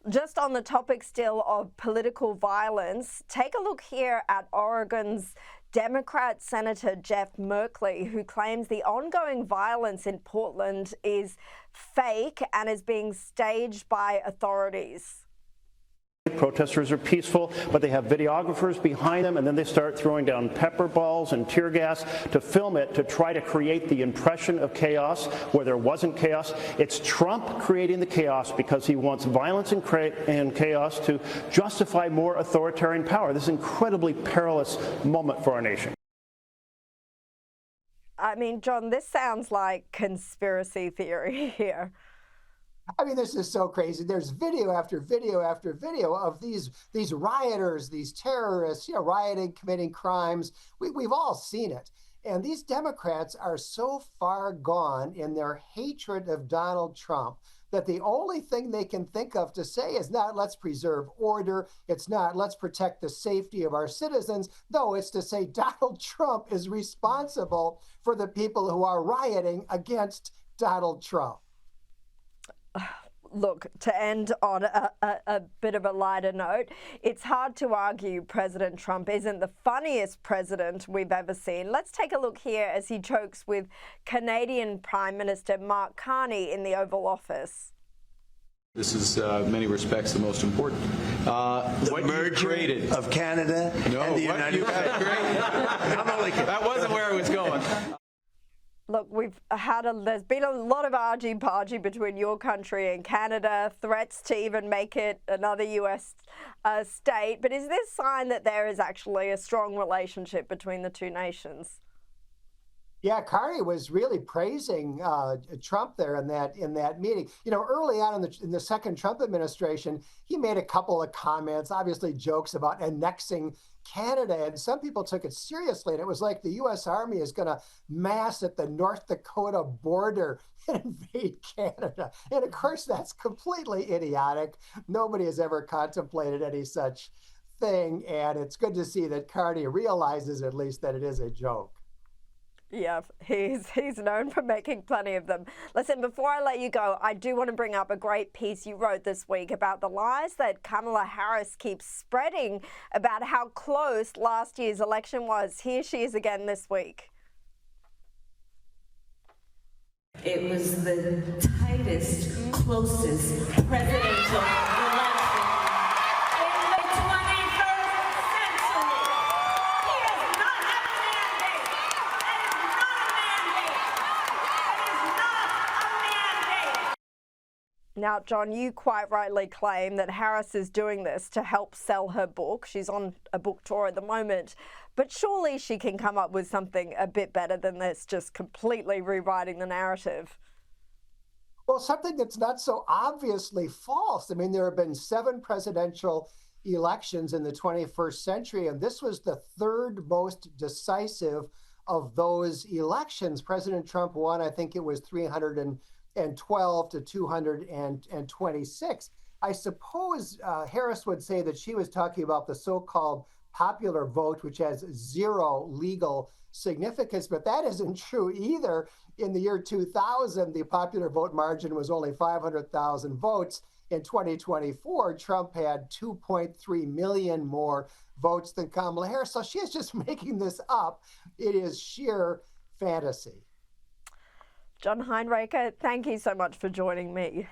Just on the topic still of political violence, take a look here at Oregon's Democratic Senator Jeff Merkley, who claims the ongoing violence in Portland is fake and is being staged by authorities. Protesters are peaceful, but they have videographers behind them, and then they start throwing down pepper balls and tear gas to film it, to try to create the impression of chaos where there wasn't chaos. It's Trump creating the chaos because he wants violence and chaos to justify more authoritarian power. This is an incredibly perilous moment for our nation. I mean, John, this sounds like conspiracy theory here. I mean, this is so crazy. There's video after video after video of these rioters, these terrorists, rioting, committing crimes. We've all seen it. And these Democrats are so far gone in their hatred of Donald Trump that the only thing they can think of to say is not let's preserve order. It's not let's protect the safety of our citizens. No, it's to say Donald Trump is responsible for the people who are rioting against Donald Trump. Look, to end on a bit of a lighter note, it's hard to argue President Trump isn't the funniest president we've ever seen. Let's take a look here as he jokes with Canadian Prime Minister Mark Carney in the Oval Office. This is, in many respects, the most important. The merger of Canada and the United States. That wasn't where I was going. Look, there's been a lot of argy-bargy between your country and Canada, threats to even make it another US state. But is this a sign that there is actually a strong relationship between the two nations? Yeah, Carney was really praising Trump there in that meeting. Early on in the second Trump administration, he made a couple of comments, obviously jokes about annexing Canada, and some people took it seriously. And it was like the U.S. Army is going to mass at the North Dakota border and invade Canada. And of course, that's completely idiotic. Nobody has ever contemplated any such thing. And it's good to see that Carney realizes at least that it is a joke. Yeah, he's known for making plenty of them. Listen, before I let you go, I do want to bring up a great piece you wrote this week about the lies that Kamala Harris keeps spreading about how close last year's election was. Here she is again this week. It was the tightest, closest presidential election in the 21st century. He does not have a mandate. That is not a mandate. That is not a mandate. Now, John, you quite rightly claim that Harris is doing this to help sell her book. She's on a book tour at the moment. But surely she can come up with something a bit better than this, just completely rewriting the narrative. Well, something that's not so obviously false. I mean, there have been 7 presidential elections in the 21st century, and this was the third most decisive of those elections. President Trump won, I think it was 312 to 226. I suppose Harris would say that she was talking about the so-called popular vote, which has 0 legal significance, but that isn't true either. In the year 2000, the popular vote margin was only 500,000 votes. In 2024, Trump had 2.3 million more votes than Kamala Harris. So she is just making this up. It is sheer fantasy. John Hinderaker, thank you so much for joining me.